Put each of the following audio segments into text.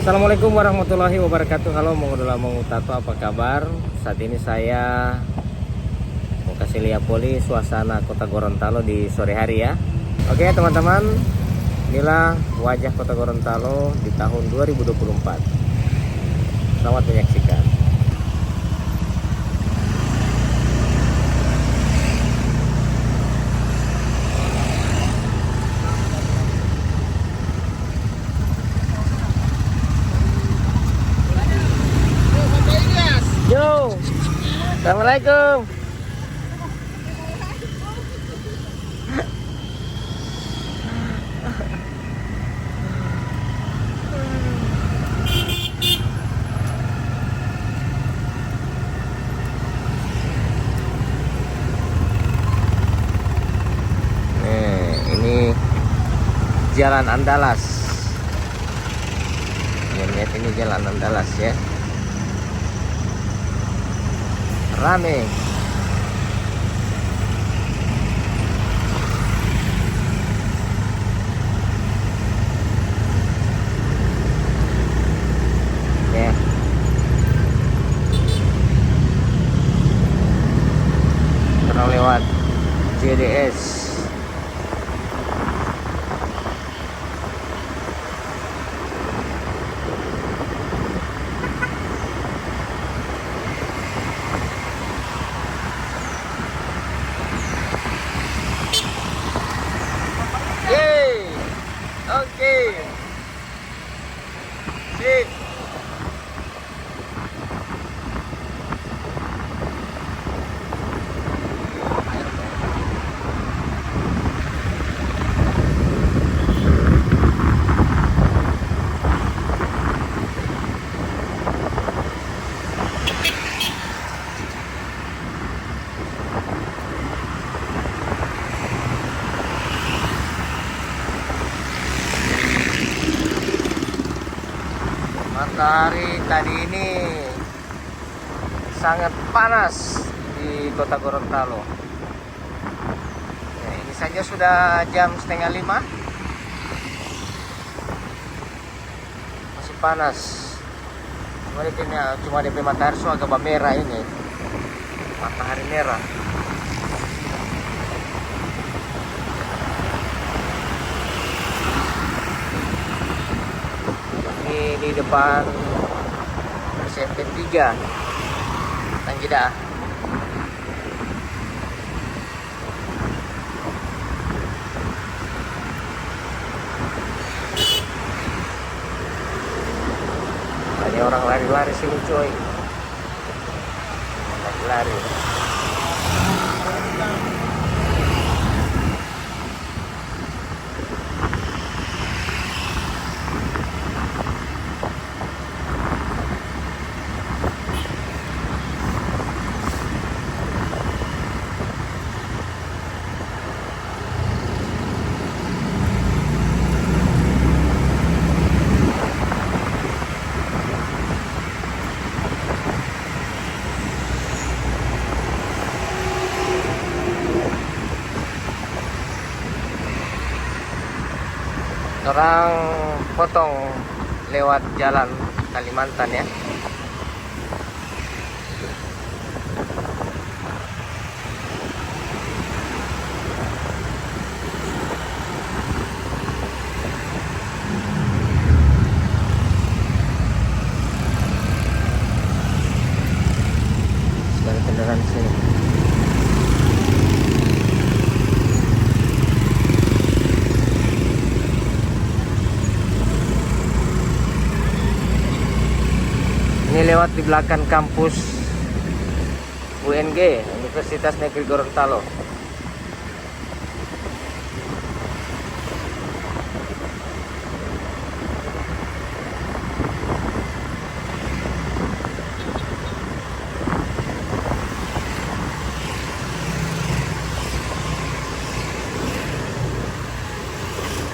Assalamualaikum warahmatullahi wabarakatuh. Halo Mongodula Tato, apa kabar? Saat ini saya mau kasih lihat poli suasana kota Gorontalo di sore hari ya. Oke teman-teman, inilah wajah kota Gorontalo di tahun 2024. Selamat menyaksikan. Yo, assalamualaikum. Ini Jalan Andalas. Lihat ini Jalan Andalas ya. Rame. Ya. Karena lewat JDS. Oke. Sip. Matahari tadi ini sangat panas di kota Gorontalo. Ya, ini saja sudah jam 4:30, masih panas. Cuma DP matahari so agak merah ini, matahari merah. Di depan SMP 3 Tanjida. Banyak orang lari-lari sini coy, lari-lari. Orang potong lewat jalan Kalimantan ya. Sekali kendaraan sini. Ini lewat di belakang kampus UNG, Universitas Negeri Gorontalo.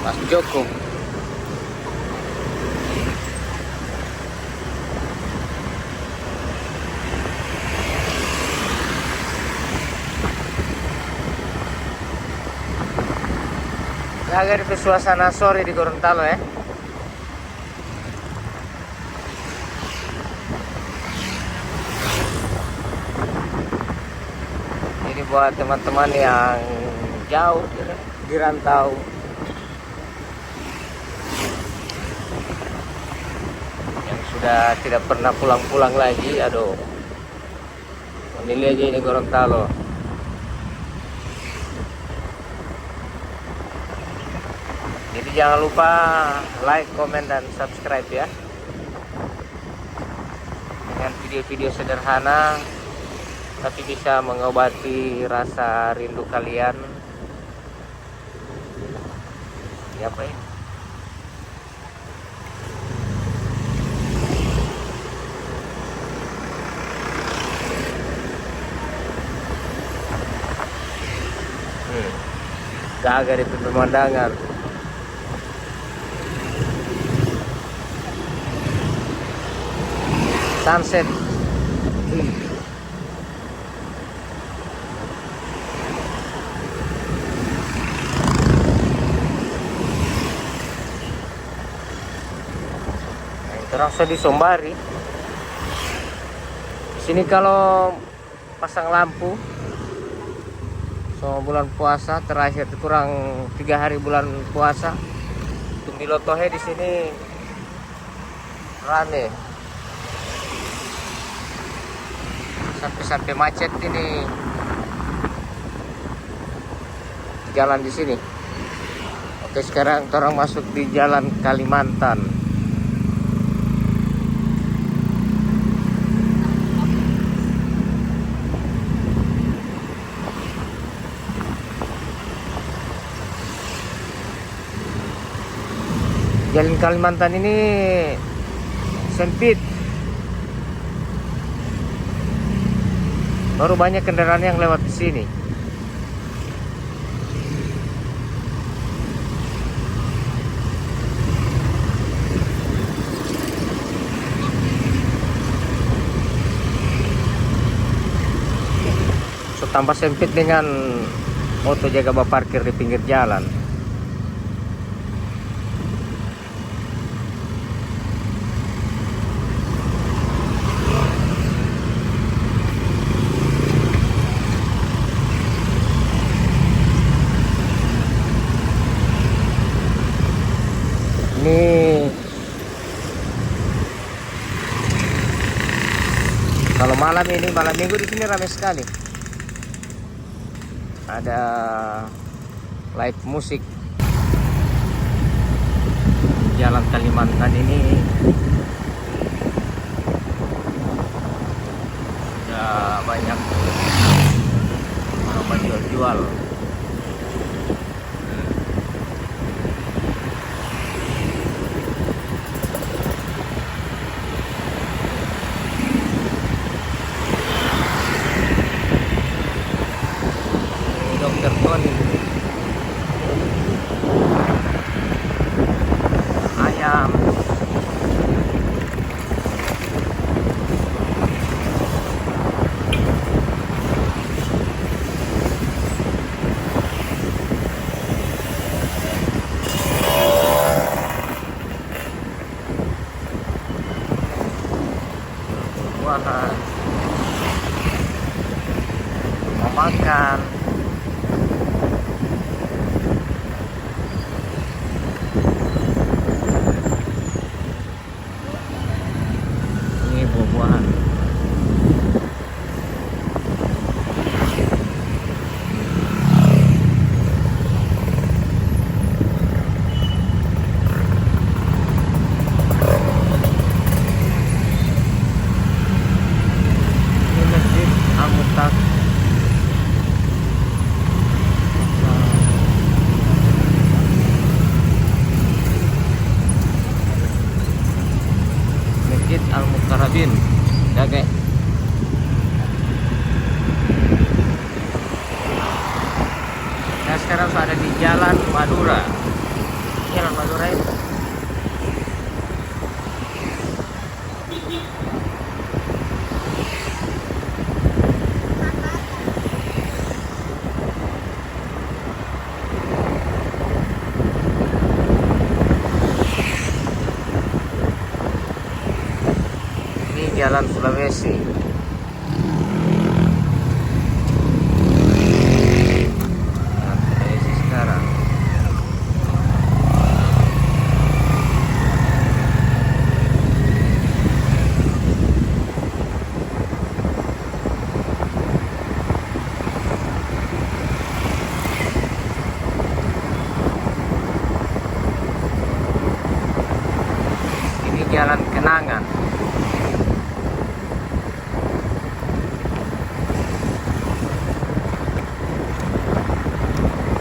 Mas Joko. Agar itu suasana sore di Gorontalo ya. buat teman-teman yang jauh di rantau, yang sudah tidak pernah pulang-pulang lagi. Aduh, ini aja ini Gorontalo. Jadi jangan lupa like, komen, dan subscribe ya. Dengan video-video sederhana tapi bisa mengobati rasa rindu kalian. Ya apa ini? Gagah itu pemandangan. Sunset. Terasa di Sombari. Di sini kalau pasang lampu so bulan puasa terakhir itu kurang 3 hari bulan puasa. Tumbilotohe di sini rame. Sampai macet ini jalan di sini. Oke, sekarang orang masuk di Jalan Kalimantan. Jalan Kalimantan ini sempit. Baru banyak kendaraan yang lewat di sini. So, tambah sempit dengan motor jaga parkir di pinggir jalan. Ini kalau malam ini, malam minggu di sini ramai sekali. Ada live musik. Jalan Kalimantan ini sudah banyak orang jual-jual. Dokter Tony, ayam, buah-buahan, mau makan. Buah-buahan. Ini Masjid Al-Muttaq. Masjid Al-Muqarrabin. Oke. Nah, sekarang saya ada di Jalan Madura. Jalan Madura ini. Jalan Sulawesi. Jalan Kenangan.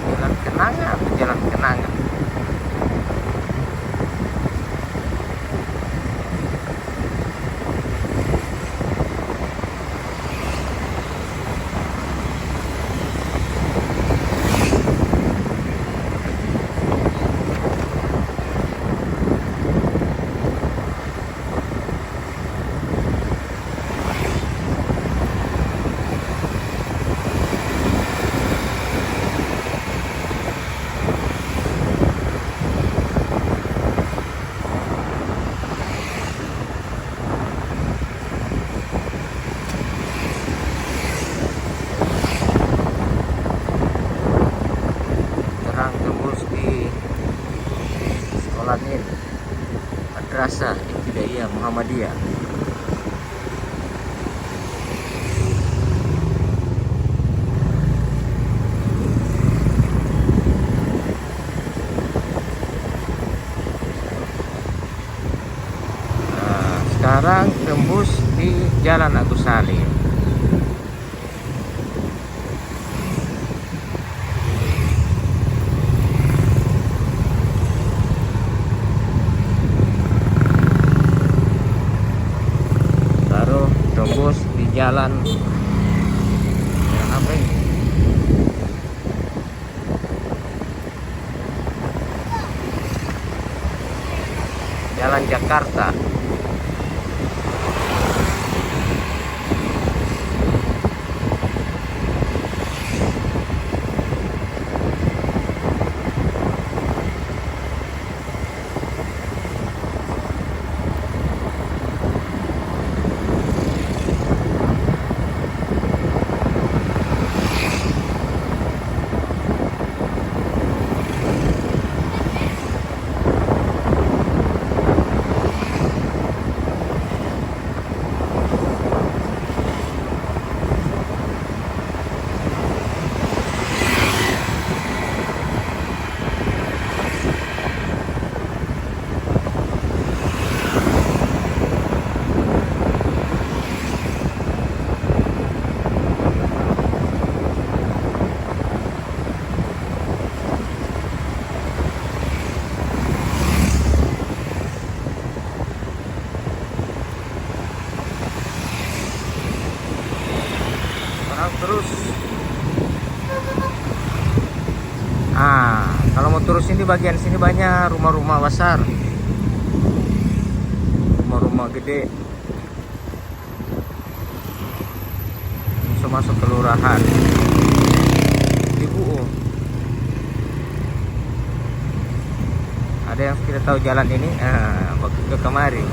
Jalan Kenangan, Jalan Kenangan. Madrasah Ibtidaiyah Muhammadiyah. Nah, sekarang tembus di Jalan Agus Salim. Tembus di jalan apa ini? Jalan Jakarta. Terus kalau mau terus ini bagian sini banyak rumah-rumah besar, rumah-rumah gede, bisa masuk kelurahan Ibu. Ada yang tidak tahu jalan ini waktu ke kemari.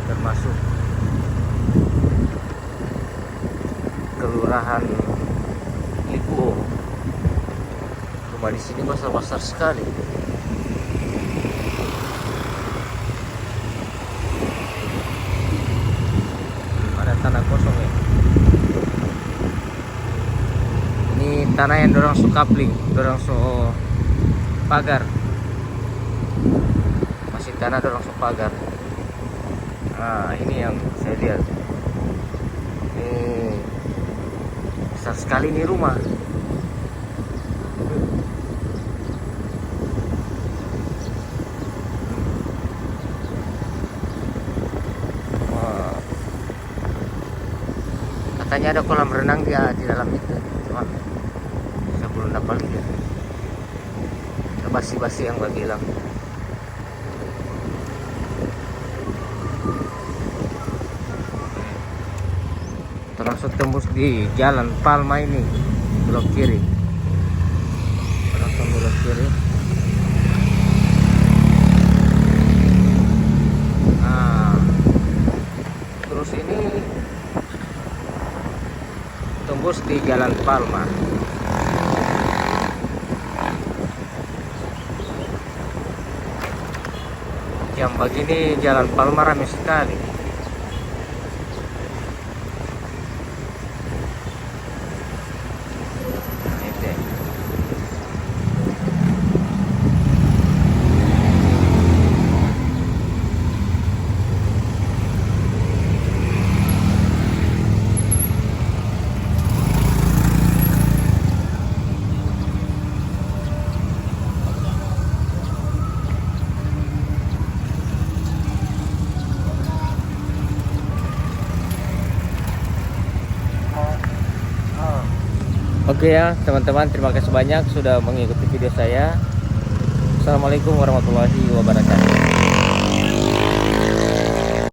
Termasuk kelurahan Lipo. Rumah di sini besar-besar sekali. Ada tanah kosong ya. Ini tanah yang dorang su kapling, dorang su pagar. Masih tanah dorang su pagar. Ini yang saya lihat. Besar sekali ini rumah. Katanya ada kolam renang di dalam itu, cuman saya belum dapat lihat. Basi-basi yang gue bilang. Langsung tembus di Jalan Palma ini, belok kiri, langsung belok kiri. Terus ini tembus di Jalan Palma. Jam begini Jalan Palma ramai sekali. Oke ya teman-teman, terima kasih banyak sudah mengikuti video saya. Assalamualaikum warahmatullahi wabarakatuh.